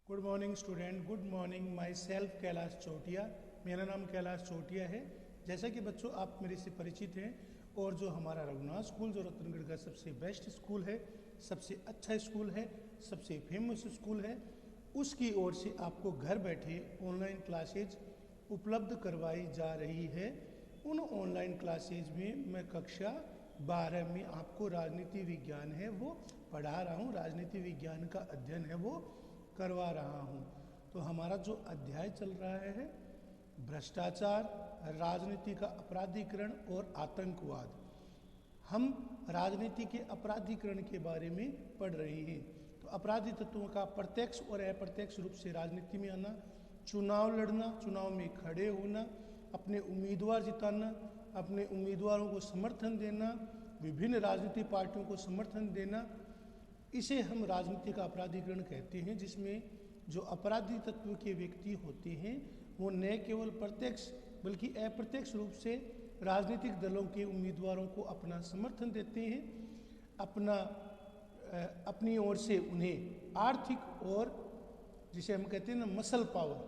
Good morning student, good morning. Myself Kailash Chautiya. मेरा नाम कैलाश चौटिया है। जैसा कि बच्चों आप मेरे से परिचित हैं और जो हमारा रघुनाथ स्कूल जो रतनगढ़ का सबसे बेस्ट स्कूल है, सबसे अच्छा स्कूल है, सबसे फेमस स्कूल है, उसकी ओर से आपको घर बैठे ऑनलाइन क्लासेज उपलब्ध करवाई जा रही है। उन ऑनलाइन क्लासेज में मैं कक्षा 12 में आपको राजनीति विज्ञान है वो पढ़ा रहा हूँ, राजनीति विज्ञान का अध्ययन है वो करवा रहा हूँ। तो हमारा जो अध्याय चल रहा है भ्रष्टाचार, राजनीति का अपराधीकरण और आतंकवाद। हम राजनीति के अपराधीकरण के बारे में पढ़ रहे हैं। तो अपराधी तत्वों का प्रत्यक्ष और अप्रत्यक्ष रूप से राजनीति में आना, चुनाव लड़ना, चुनाव में खड़े होना, अपने उम्मीदवार जिताना, अपने उम्मीदवारों को समर्थन देना, विभिन्न राजनीतिक पार्टियों को समर्थन देना, इसे हम राजनीति का अपराधीकरण कहते हैं। जिसमें जो अपराधी तत्व के व्यक्ति होते हैं वो न केवल प्रत्यक्ष बल्कि अप्रत्यक्ष रूप से राजनीतिक दलों के उम्मीदवारों को अपना समर्थन देते हैं, अपनी ओर से उन्हें आर्थिक और जिसे हम कहते हैं ना मसल पावर,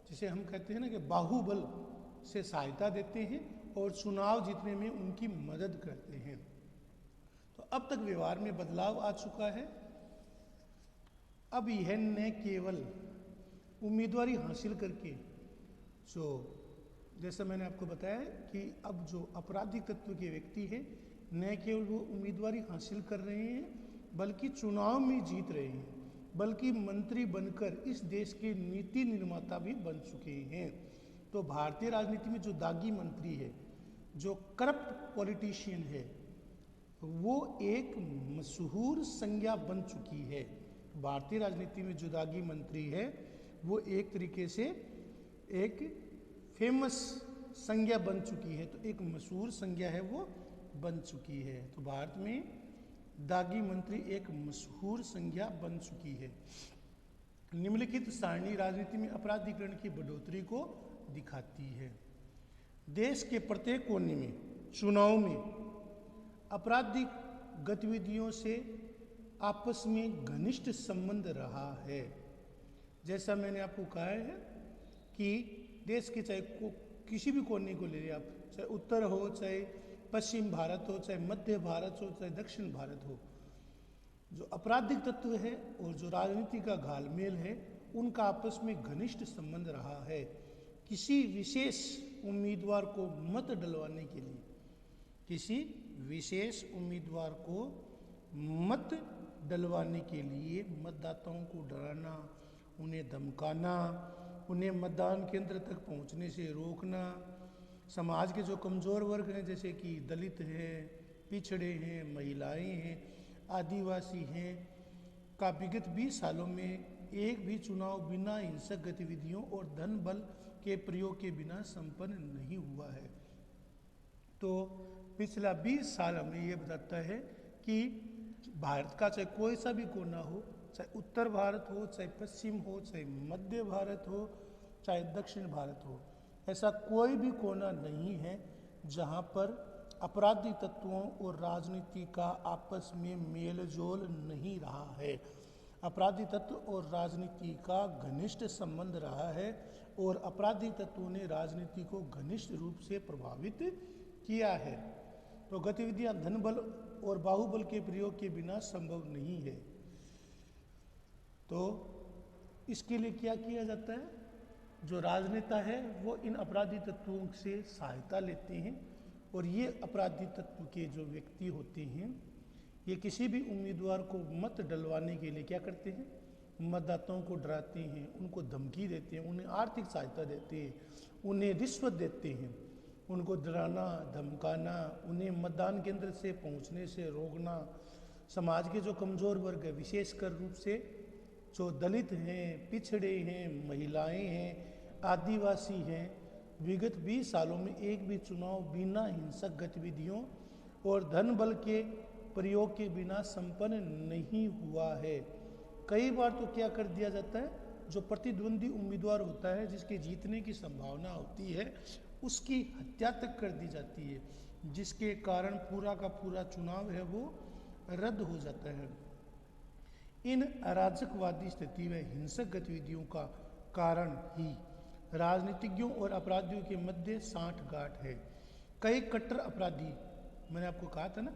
जिसे हम कहते हैं ना कि बाहुबल से सहायता देते हैं और चुनाव जीतने में उनकी मदद करते हैं। तो अब तक व्यवहार में बदलाव आ चुका है। अब यह न केवल उम्मीदवारी हासिल करके, जो जैसा मैंने आपको बताया कि अब जो आपराधिक तत्व के व्यक्ति हैं न केवल वो उम्मीदवारी हासिल कर रहे हैं बल्कि चुनाव में जीत रहे हैं, बल्कि मंत्री बनकर इस देश के नीति निर्माता भी बन चुके हैं। तो भारतीय राजनीति में जो दागी मंत्री है, जो करप्ट पॉलिटिशियन है, वो एक मशहूर संज्ञा बन चुकी है। भारतीय राजनीति में जो दागी मंत्री है वो एक तरीके से एक फेमस संज्ञा बन चुकी है, तो एक मशहूर संज्ञा है वो बन चुकी है। तो भारत में दागी मंत्री एक मशहूर संज्ञा बन चुकी है। निम्नलिखित सारणी राजनीति में अपराधीकरण की बढ़ोतरी को दिखाती है। देश के प्रत्येक कोने में चुनाव में आपराधिक गतिविधियों से आपस में घनिष्ठ संबंध रहा है। जैसा मैंने आपको कहा है कि देश के चाहे किसी भी कोने को ले आप, चाहे उत्तर हो, चाहे पश्चिम भारत हो, चाहे मध्य भारत हो, चाहे दक्षिण भारत हो, जो आपराधिक तत्व है और जो राजनीति का घालमेल है उनका आपस में घनिष्ठ संबंध रहा है। किसी विशेष उम्मीदवार को मत डलवाने के लिए, किसी विशेष उम्मीदवार को मत डलवाने के लिए मतदाताओं को डराना, उन्हें धमकाना, उन्हें मतदान केंद्र तक पहुंचने से रोकना, समाज के जो कमज़ोर वर्ग हैं जैसे कि दलित हैं, पिछड़े हैं, महिलाएं हैं, आदिवासी हैं, का विगत 20 सालों में एक भी चुनाव बिना हिंसक गतिविधियों और धन बल के प्रयोग के बिना संपन्न नहीं हुआ है। तो पिछला 20 साल हमें ये बताता है कि भारत का चाहे कोई सा भी कोना हो, चाहे उत्तर भारत हो, चाहे पश्चिम हो, चाहे मध्य भारत हो, चाहे दक्षिण भारत हो, ऐसा कोई भी कोना नहीं है जहाँ पर आपराधिक तत्वों और राजनीति का आपस में मेल जोल नहीं रहा है। आपराधिक तत्व और राजनीति का घनिष्ठ संबंध रहा है और आपराधिक तत्वों ने राजनीति को घनिष्ठ रूप से प्रभावित किया है। तो गतिविधियां धन बल और बाहुबल के प्रयोग के बिना संभव नहीं है। तो इसके लिए क्या किया जाता है? जो राजनेता है वो इन अपराधी तत्वों से सहायता लेते हैं और ये अपराधी तत्व के जो व्यक्ति होते हैं ये किसी भी उम्मीदवार को मत डलवाने के लिए क्या करते हैं? मतदाताओं को डराते हैं, उनको धमकी देते हैं, उन्हें आर्थिक सहायता देते हैं, उन्हें रिश्वत देते हैं, उनको डराना, धमकाना, उन्हें मतदान केंद्र से पहुंचने से रोकना, समाज के जो कमज़ोर वर्ग है विशेषकर रूप से जो दलित हैं, पिछड़े हैं, महिलाएं हैं, आदिवासी हैं, विगत 20 सालों में एक भी चुनाव बिना हिंसक गतिविधियों और धन बल के प्रयोग के बिना संपन्न नहीं हुआ है। कई बार तो क्या कर दिया जाता है, जो प्रतिद्वंदी उम्मीदवार होता है जिसके जीतने की संभावना होती है उसकी हत्या तक कर दी जाती है, जिसके कारण पूरा का पूरा चुनाव है वो रद्द हो जाता है। इन अराजकवादी स्थिति व हिंसक गतिविधियों का कारण ही राजनीतिज्ञों और अपराधियों के मध्य साठगांठ है। कई कट्टर अपराधी, मैंने आपको कहा था ना,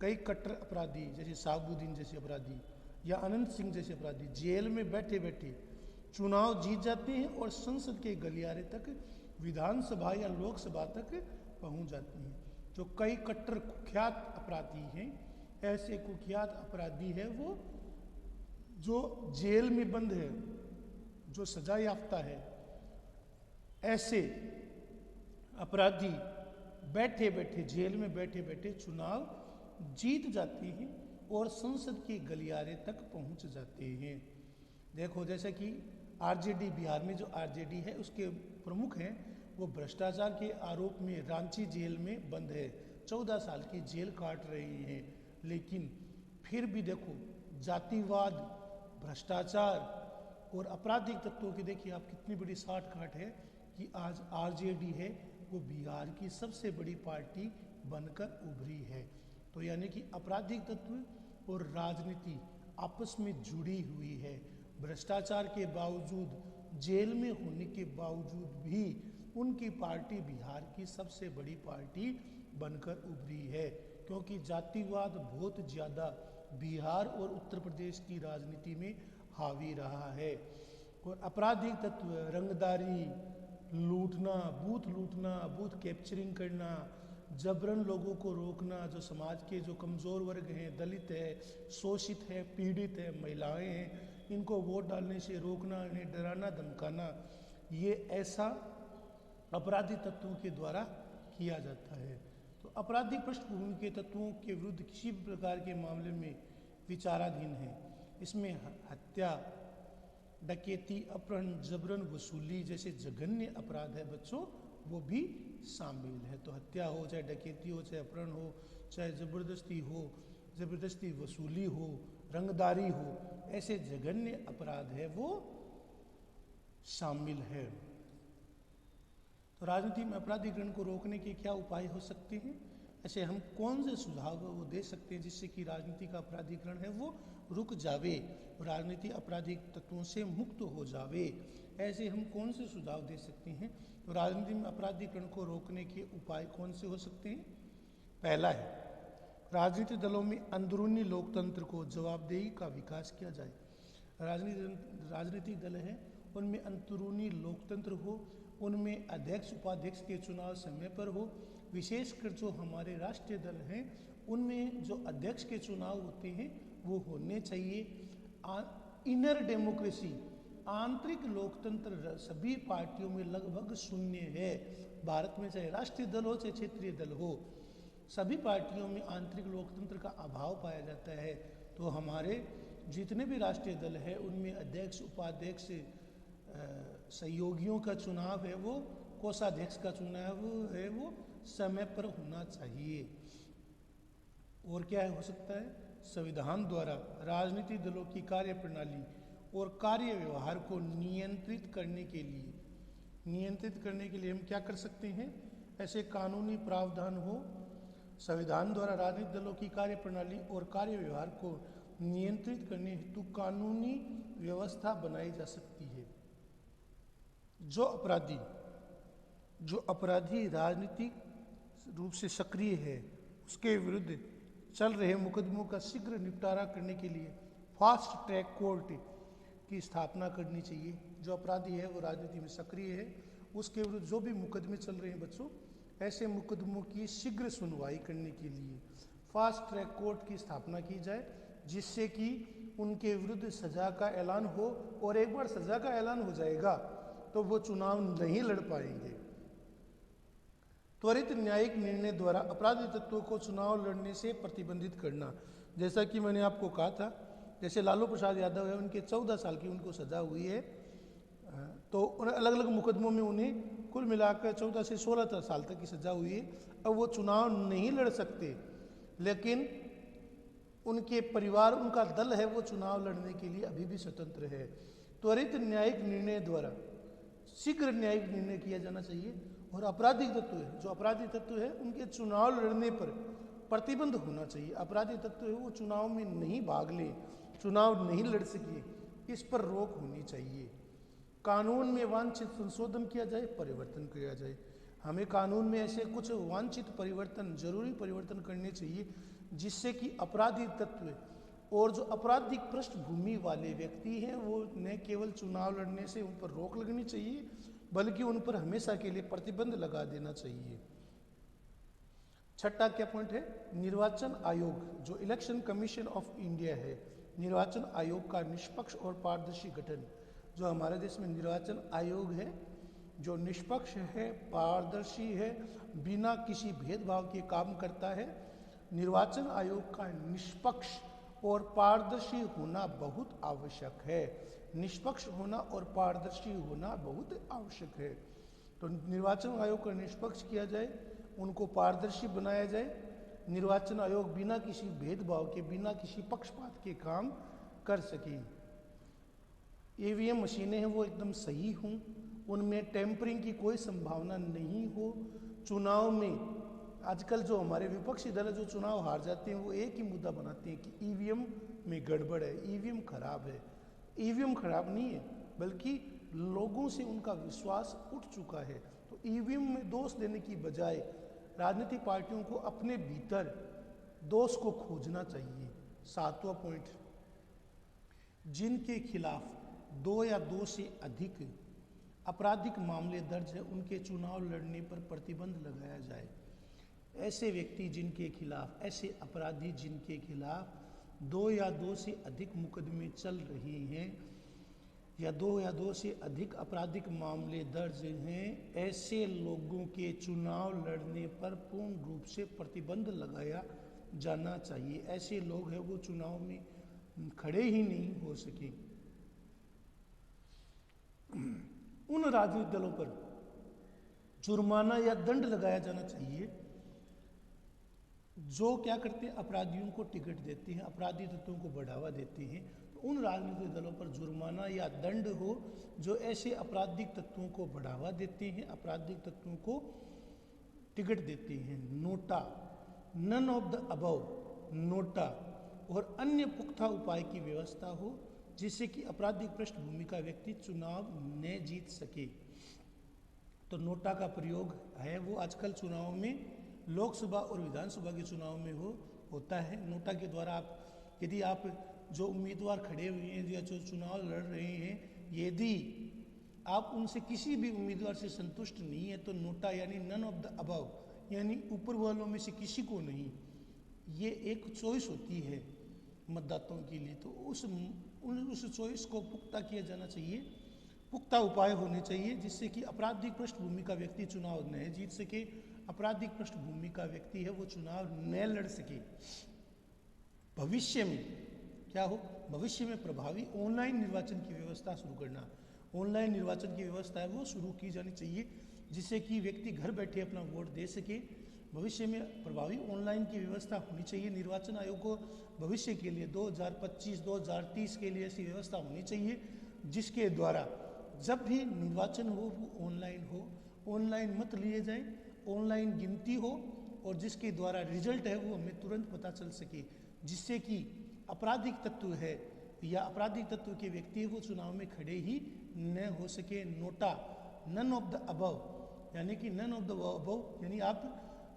कई कट्टर अपराधी जैसे साबुद्दीन जैसे अपराधी या अनंत सिंह जैसे अपराधी जेल में बैठे बैठे चुनाव जीत जाते हैं और संसद के गलियारे तक, विधानसभा या लोकसभा तक पहुंच जाते हैं। जो कई कट्टर कुख्यात अपराधी हैं, ऐसे कुख्यात अपराधी है वो जो जेल में बंद है, जो सजा याफ्ता है, ऐसे अपराधी बैठे बैठे जेल में बैठे बैठे चुनाव जीत जाते हैं और संसद के गलियारे तक पहुंच जाते हैं। देखो जैसे कि आरजेडी, बिहार में जो आरजेडी है उसके प्रमुख हैं, वो भ्रष्टाचार के आरोप में रांची जेल में बंद है, 14 साल की जेल काट रहे हैं। लेकिन फिर भी देखो जातिवाद, भ्रष्टाचार और आपराधिक तत्वों की देखिए आप कितनी बड़ी साठगांठ है कि आज आरजेडी है वो बिहार की सबसे बड़ी पार्टी बनकर उभरी है। तो यानी कि आपराधिक तत्व और राजनीति आपस में जुड़ी हुई है। भ्रष्टाचार के बावजूद, जेल में होने के बावजूद भी उनकी पार्टी बिहार की सबसे बड़ी पार्टी बनकर उभरी है, क्योंकि जातिवाद बहुत ज़्यादा बिहार और उत्तर प्रदेश की राजनीति में हावी रहा है। और आपराधिक तत्व, रंगदारी, लूटना, बूथ कैप्चरिंग करना, जबरन लोगों को रोकना, जो समाज के जो कमज़ोर वर्ग हैं, दलित है, शोषित है, पीड़ित है, महिलाएं हैं, इनको वोट डालने से रोकना, इन्हें डराना धमकाना, ये ऐसा आपराधिक तत्वों के द्वारा किया जाता है। तो आपराधिक पृष्ठभूमि के तत्वों के विरुद्ध किसी भी प्रकार के मामले में विचाराधीन है। इसमें हत्या, डकैती, अपहरण, जबरन वसूली जैसे जघन्य अपराध है बच्चों, वो भी शामिल है। तो हत्या हो, चाहे डकैती हो, चाहे अपहरण हो, चाहे ज़बरदस्ती हो, ज़बरदस्ती वसूली हो, रंगदारी हो, ऐसे जघन्य अपराध है वो शामिल है। तो राजनीति में अपराधीकरण को रोकने के क्या उपाय हो सकते हैं? ऐसे हम कौन से सुझाव वो दे सकते हैं जिससे कि राजनीति का अपराधीकरण है वो रुक जावे, राजनीति आपराधिक तत्वों से मुक्त हो जावे? ऐसे हम कौन से सुझाव दे सकते हैं? तो राजनीति में अपराधीकरण को रोकने के उपाय कौन से हो सकते हैं? पहला है, राजनीतिक दलों में अंदरूनी लोकतंत्र को जवाबदेही का विकास किया जाए। राजनीतिक दल हैं उनमें अंदरूनी लोकतंत्र हो, उनमें अध्यक्ष उपाध्यक्ष के चुनाव समय पर हो। विशेषकर जो हमारे राष्ट्रीय दल हैं उनमें जो अध्यक्ष के चुनाव होते हैं वो होने चाहिए। इनर डेमोक्रेसी, आंतरिक लोकतंत्र सभी पार्टियों में लगभग शून्य है। भारत में चाहे राष्ट्रीय दल हो चाहे क्षेत्रीय दल हो, सभी पार्टियों में आंतरिक लोकतंत्र का अभाव पाया जाता है। तो हमारे जितने भी राष्ट्रीय दल है उनमें अध्यक्ष उपाध्यक्ष सहयोगियों का चुनाव है वो, कोषाध्यक्ष का चुनाव है वो समय पर होना चाहिए। और क्या हो सकता है? संविधान द्वारा राजनीतिक दलों की कार्य प्रणाली और कार्य व्यवहार को नियंत्रित करने के लिए हम क्या कर सकते हैं? ऐसे कानूनी प्रावधान हो, संविधान द्वारा राजनीतिक दलों की कार्य प्रणाली और कार्य व्यवहार को नियंत्रित करने हेतु कानूनी व्यवस्था बनाई जा सकती है। जो अपराधी राजनीतिक रूप से सक्रिय है उसके विरुद्ध चल रहे मुकदमों का शीघ्र निपटारा करने के लिए फास्ट ट्रैक कोर्ट की स्थापना करनी चाहिए। जो अपराधी है वो राजनीति में सक्रिय है, उसके विरुद्ध जो भी मुकदमे चल रहे हैं बच्चों, ऐसे मुकदमों की शीघ्र सुनवाई करने के लिए फास्ट ट्रैक कोर्ट की स्थापना की जाए, जिससे कि उनके विरुद्ध सजा का ऐलान हो, और एक बार सजा का ऐलान हो जाएगा तो वो चुनाव नहीं लड़ पाएंगे। त्वरित न्यायिक निर्णय द्वारा अपराधी तत्वों को चुनाव लड़ने से प्रतिबंधित करना। जैसा कि मैंने आपको कहा था, जैसे लालू प्रसाद यादव है, उनके 14 साल की उनको सजा हुई है, तो अलग अलग मुकदमों में उन्हें कुल मिलाकर 14 से 16 साल तक की सजा हुई है। अब वो चुनाव नहीं लड़ सकते, लेकिन उनके परिवार, उनका दल है वो चुनाव लड़ने के लिए अभी भी स्वतंत्र है। त्वरित न्यायिक निर्णय द्वारा शीघ्र न्यायिक निर्णय किया जाना चाहिए। और आपराधिक तत्व है, जो आपराधिक तत्व है उनके चुनाव लड़ने पर प्रतिबंध होना चाहिए। आपराधिक तत्व है वो चुनाव में नहीं भाग ले, चुनाव नहीं लड़ सके, इस पर रोक होनी चाहिए। कानून में वांछित संशोधन किया जाए, परिवर्तन किया जाए। हमें कानून में ऐसे कुछ वांछित परिवर्तन, जरूरी परिवर्तन करने चाहिए जिससे कि अपराधी तत्व और जो आपराधिक पृष्ठभूमि वाले व्यक्ति हैं वो न केवल चुनाव लड़ने से उन पर रोक लगनी चाहिए, बल्कि उन पर हमेशा के लिए प्रतिबंध लगा देना चाहिए। छठा क्या पॉइंट है, निर्वाचन आयोग जो इलेक्शन कमीशन ऑफ इंडिया है, निर्वाचन आयोग का निष्पक्ष और पारदर्शी गठन। जो हमारे देश में निर्वाचन आयोग है जो निष्पक्ष है, पारदर्शी है, बिना किसी भेदभाव के काम करता है। निर्वाचन आयोग का निष्पक्ष और पारदर्शी होना बहुत आवश्यक है। निष्पक्ष होना और पारदर्शी होना बहुत आवश्यक है। तो निर्वाचन आयोग का निष्पक्ष किया जाए, उनको पारदर्शी बनाया जाए। निर्वाचन आयोग बिना किसी भेदभाव के, बिना किसी पक्षपात के काम कर सके। ईवीएम मशीनें हैं वो एकदम सही हों, उनमें टेम्परिंग की कोई संभावना नहीं हो। चुनाव में आजकल जो हमारे विपक्षी दल जो चुनाव हार जाते हैं वो एक ही मुद्दा बनाते हैं कि ईवीएम में गड़बड़ है, ईवीएम खराब है। ईवीएम खराब नहीं है, बल्कि लोगों से उनका विश्वास उठ चुका है। तो ईवीएम में दोष देने की बजाय राजनीतिक पार्टियों को अपने भीतर दोष को खोजना चाहिए। सातवां पॉइंट, जिनके खिलाफ 2 या 2 से अधिक आपराधिक मामले दर्ज है उनके चुनाव लड़ने पर प्रतिबंध लगाया जाए। ऐसे व्यक्ति जिनके खिलाफ, ऐसे अपराधी जिनके खिलाफ 2 या 2 से अधिक मुकदमे चल रहे हैं या 2 या 2 से अधिक आपराधिक मामले दर्ज हैं, ऐसे लोगों के चुनाव लड़ने पर पूर्ण रूप से प्रतिबंध लगाया जाना चाहिए। ऐसे लोग हैं वो चुनाव में खड़े ही नहीं हो सके। उन राजनीतिक दलों पर जुर्माना या दंड लगाया जाना चाहिए जो क्या करते हैं, अपराधियों को टिकट देते हैं, अपराधी तत्वों को बढ़ावा देते हैं। तो उन राजनीतिक दलों पर जुर्माना या दंड हो जो ऐसे आपराधिक तत्वों को बढ़ावा देते हैं, आपराधिक तत्वों को टिकट देते हैं। NOTA, none of the above, NOTA और अन्य पुख्ता उपाय की व्यवस्था हो जिससे कि आपराधिक पृष्ठभूमि का व्यक्ति चुनाव न जीत सके। तो नोटा का प्रयोग है वो आजकल चुनाव में, लोकसभा और विधानसभा के चुनाव में होता है। नोटा के द्वारा आप, यदि आप जो उम्मीदवार खड़े हुए हैं या जो चुनाव लड़ रहे हैं, यदि आप उनसे किसी भी उम्मीदवार से संतुष्ट नहीं है तो नोटा यानी नन ऑफ द अबव, यानी ऊपर वालों में से किसी को नहीं, ये एक चॉइस होती है मतदाताओं के लिए। तो उस चॉइस को पुख्ता किया जाना चाहिए, पुख्ता उपाय होने चाहिए जिससे कि आपराधिक पृष्ठभूमि का व्यक्ति चुनाव न जीत सके, आपराधिक पृष्ठभूमि का व्यक्ति है वो चुनाव न लड़ सके। भविष्य में क्या हो, भविष्य में प्रभावी ऑनलाइन निर्वाचन की व्यवस्था शुरू करना। ऑनलाइन निर्वाचन की व्यवस्था है वो शुरू की जानी चाहिए जिससे कि व्यक्ति घर बैठे अपना वोट दे सके। भविष्य में प्रभावी ऑनलाइन की व्यवस्था होनी चाहिए। निर्वाचन आयोग को भविष्य के लिए 2025-2030 के लिए ऐसी व्यवस्था होनी चाहिए जिसके द्वारा जब भी निर्वाचन हो वो ऑनलाइन हो, ऑनलाइन मत लिए जाएं, ऑनलाइन गिनती हो और जिसके द्वारा रिजल्ट है वो हमें तुरंत पता चल सके, जिससे कि आपराधिक तत्व है या आपराधिक तत्व के व्यक्ति वो चुनाव में खड़े ही न हो सके। NOTA, none of the above, यानी कि नन ऑफ द अबव यानी आप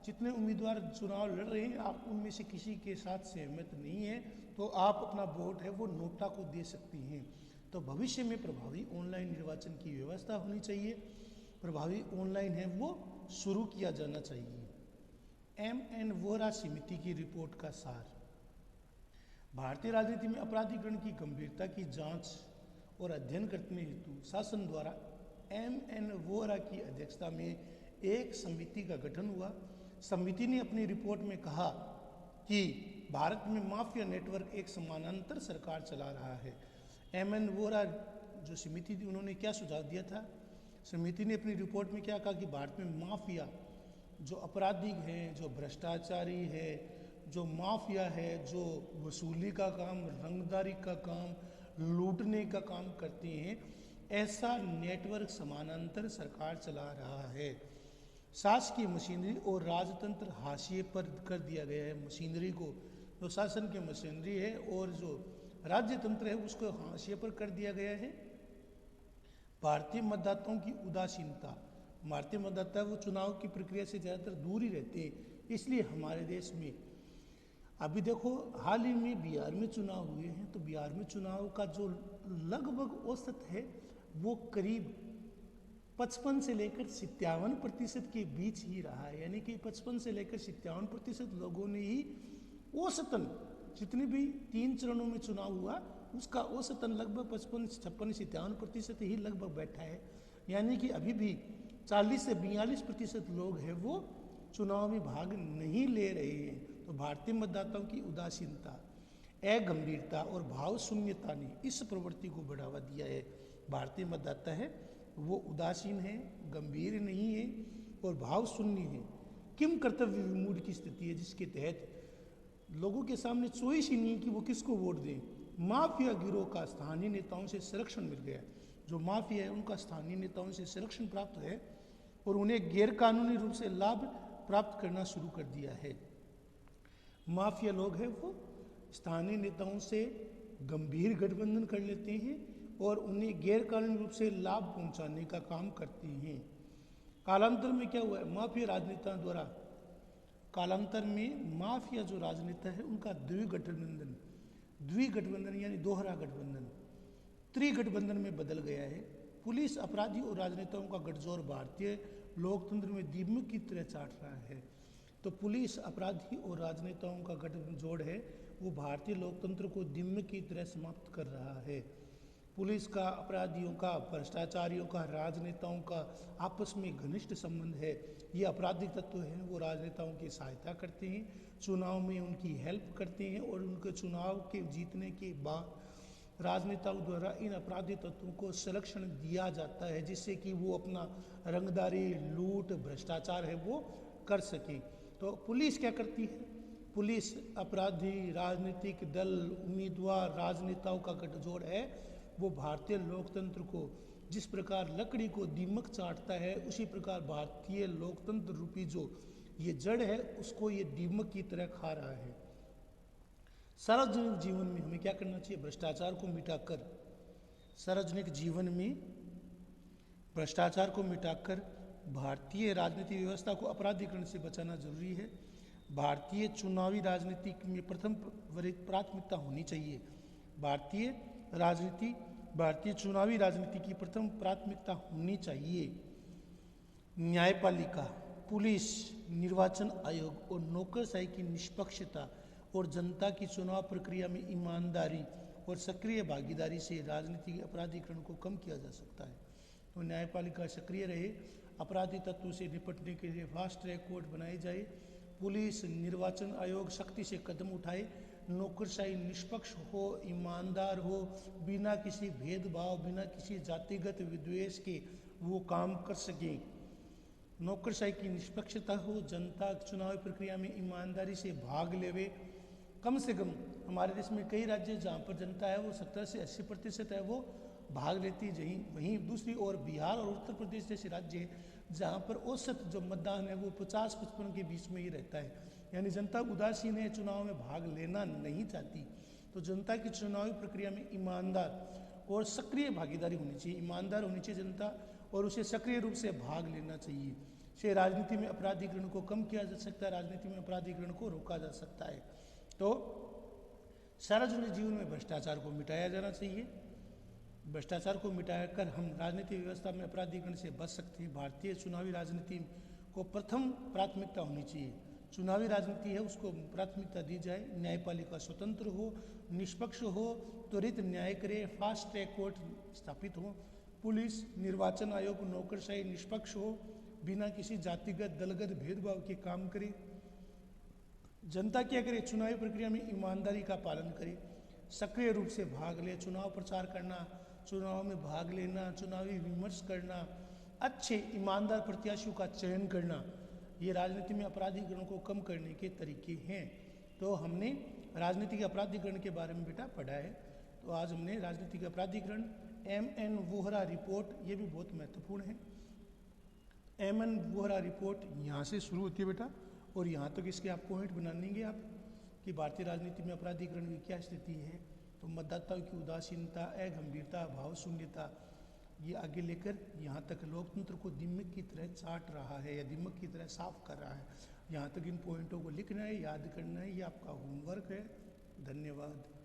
जितने उम्मीदवार चुनाव लड़ रहे हैं आप उनमें से किसी के साथ सहमत नहीं है तो आप अपना वोट है वो नोटा को दे सकती हैं। तो भविष्य में प्रभावी ऑनलाइन निर्वाचन की व्यवस्था होनी चाहिए, प्रभावी ऑनलाइन है वो शुरू किया जाना चाहिए। एम.एन. वोहरा समिति की रिपोर्ट का सार। भारतीय राजनीति में आपराधिकरण की गंभीरता की जांच और अध्ययन करने हेतु शासन द्वारा एम.एन. वोहरा की अध्यक्षता में एक समिति का गठन हुआ। समिति ने अपनी रिपोर्ट में कहा कि भारत में माफिया नेटवर्क एक समानांतर सरकार चला रहा है। एम.एन. वोहरा जो समिति थी उन्होंने क्या सुझाव दिया था, समिति ने अपनी रिपोर्ट में क्या कहा कि भारत में माफिया जो अपराधी हैं, जो भ्रष्टाचारी है, जो माफिया है, जो वसूली का काम, रंगदारी का काम, लूटने का काम करते हैं, ऐसा नेटवर्क समानांतर सरकार चला रहा है। शासकीय मशीनरी और राजतंत्र हाशिए पर कर दिया गया है। मशीनरी को, जो शासन की मशीनरी है और जो राज्य तंत्र है उसको हाशिए पर कर दिया गया है। भारतीय मतदाताओं की उदासीनता, भारतीय मतदाता वो चुनाव की प्रक्रिया से ज़्यादातर दूर ही रहते हैं, इसलिए हमारे देश में अभी देखो हाल ही में बिहार में चुनाव हुए हैं, तो बिहार में चुनाव का जो लगभग औसत है वो करीब 55 से लेकर 57% के बीच ही रहा है। यानी कि 55 से लेकर 57% लोगों ने ही औसतन, जितने भी 3 चरणों में चुनाव हुआ उसका औसतन लगभग 55, 56, 57% ही लगभग बैठा है। यानी कि अभी भी 40 से 42% लोग हैं वो चुनाव में भाग नहीं ले रहे हैं। तो भारतीय मतदाताओं की उदासीनता, अगंभीरता और भाव शून्यता ने इस प्रवृत्ति को बढ़ावा दिया है। भारतीय मतदाता है वो उदासीन है, गंभीर नहीं है और भाव शून्य है। किम कर्तव्य विमूढ़ की स्थिति है जिसके तहत लोगों के सामने चॉइस ही नहीं कि वो किसको वोट दें। माफिया गिरोह का स्थानीय नेताओं से संरक्षण मिल गया। जो माफिया है उनका स्थानीय नेताओं से संरक्षण प्राप्त है और उन्हें गैरकानूनी रूप से लाभ प्राप्त करना शुरू कर दिया है। माफिया लोग हैं वो स्थानीय नेताओं से गंभीर गठबंधन कर लेते हैं और उन्हें गैरकानूनी रूप से लाभ पहुंचाने का काम करते हैं। कालांतर में क्या हुआ है, माफिया राजनेताओं द्वारा कालांतर में माफिया जो राजनेता है उनका द्विगठबंधन यानी दोहरा गठबंधन त्रिगठबंधन में बदल गया है। पुलिस अपराधी और राजनेताओं का गठजोड़ भारतीय लोकतंत्र में दीमक की तरह चाट रहा है। तो पुलिस अपराधी और राजनेताओं का गठजोड़ है वो भारतीय लोकतंत्र को दीमक की तरह समाप्त कर रहा है। पुलिस का, अपराधियों का, भ्रष्टाचारियों का, राजनेताओं का आपस में घनिष्ठ संबंध है। ये आपराधिक तत्व हैं वो राजनेताओं की सहायता करते हैं, चुनाव में उनकी हेल्प करते हैं और उनके चुनाव के जीतने के बाद राजनेताओं द्वारा इन आपराधिक तत्वों को संरक्षण दिया जाता है जिससे कि वो अपना रंगदारी, लूट, भ्रष्टाचार है वो कर सकें। तो पुलिस क्या करती है, पुलिस अपराधी, राजनीतिक दल, उम्मीदवार, राजनेताओं का गठजोड़ है वो भारतीय लोकतंत्र को जिस प्रकार लकड़ी को दीमक चाटता है उसी प्रकार भारतीय लोकतंत्र रूपी जो ये जड़ है उसको ये दीमक की तरह खा रहा है। सार्वजनिक जीवन में हमें क्या करना चाहिए, भ्रष्टाचार को मिटाकर, सार्वजनिक जीवन में भ्रष्टाचार को मिटाकर भारतीय राजनीतिक व्यवस्था को अपराधीकरण से बचाना जरूरी है। भारतीय चुनावी राजनीति में प्रथम प्राथमिकता होनी चाहिए। भारतीय चुनावी राजनीति की प्रथम प्राथमिकता होनी चाहिए न्यायपालिका, पुलिस, निर्वाचन आयोग और नौकरशाही की निष्पक्षता और जनता की चुनाव प्रक्रिया में ईमानदारी और सक्रिय भागीदारी से राजनीतिक अपराधीकरण को कम किया जा सकता है। तो न्यायपालिका सक्रिय रहे, अपराधी तत्वों से निपटने के लिए फास्ट ट्रैक कोर्ट बनाई जाए, पुलिस, निर्वाचन आयोग सख्ती से कदम उठाए, नौकरशाही निष्पक्ष हो, ईमानदार हो, बिना किसी भेदभाव, बिना किसी जातिगत विद्वेष के वो काम कर सकें। नौकरशाही की निष्पक्षता हो, जनता चुनावी प्रक्रिया में ईमानदारी से भाग लेवे। कम से कम हमारे देश में कई राज्य जहाँ पर जनता है वो 70 से 80% है वो भाग लेती है। वहीं दूसरी ओर बिहार और उत्तर प्रदेश जैसे राज्य हैं जहाँ पर औसत जो मतदान है वो 50-55 के बीच में ही रहता है। यानी जनता उदासीन है, चुनाव में भाग लेना नहीं चाहती। तो जनता की चुनावी प्रक्रिया में ईमानदार और सक्रिय भागीदारी होनी चाहिए, ईमानदार होनी चाहिए जनता और उसे सक्रिय रूप से भाग लेना चाहिए। से राजनीति में अपराधीकरण को कम किया जा सकता है, राजनीति में अपराधीकरण को रोका जा सकता है। तो सार्वजनिक जीवन में भ्रष्टाचार को मिटाया जाना चाहिए। भ्रष्टाचार को मिटाकर हम राजनीतिक व्यवस्था में अपराधीकरण से बच सकते हैं। भारतीय चुनावी राजनीति को प्रथम प्राथमिकता होनी चाहिए। चुनावी राजनीति है उसको प्राथमिकता दी जाए, न्यायपालिका स्वतंत्र हो, निष्पक्ष हो, त्वरित न्याय करे, फास्ट ट्रैक कोर्ट स्थापित हो, पुलिस, निर्वाचन आयोग, नौकरशाही निष्पक्ष हो, बिना किसी जातिगत दलगत भेदभाव के काम करे। जनता क्या करे, चुनावी प्रक्रिया में ईमानदारी का पालन करे, सक्रिय रूप से भाग ले, चुनाव प्रचार करना, चुनाव में भाग लेना, चुनावी विमर्श करना, अच्छे ईमानदार प्रत्याशियों का चयन करना, ये राजनीति में अपराधीकरण को कम करने के तरीके हैं। तो हमने राजनीतिक अपराधीकरण के बारे में बेटा पढ़ा है। तो आज हमने राजनीतिक अपराधीकरण, M.N. वोहरा रिपोर्ट, ये भी बहुत महत्वपूर्ण है। M.N. वोहरा रिपोर्ट यहाँ से शुरू होती है बेटा और यहाँ तक इसके आप पॉइंट बनाएंगे आप कि भारतीय राजनीति में अपराधीकरण की क्या स्थिति है, तो मतदाताओं की उदासीनता, अगंभीरता, भाव शून्यता, ये आगे लेकर यहाँ तक लोकतंत्र को दिमक की तरह चाट रहा है या दिमक की तरह साफ कर रहा है। यहाँ तक इन पॉइंटों को लिखना है, याद करना है, ये आपका होमवर्क है। धन्यवाद।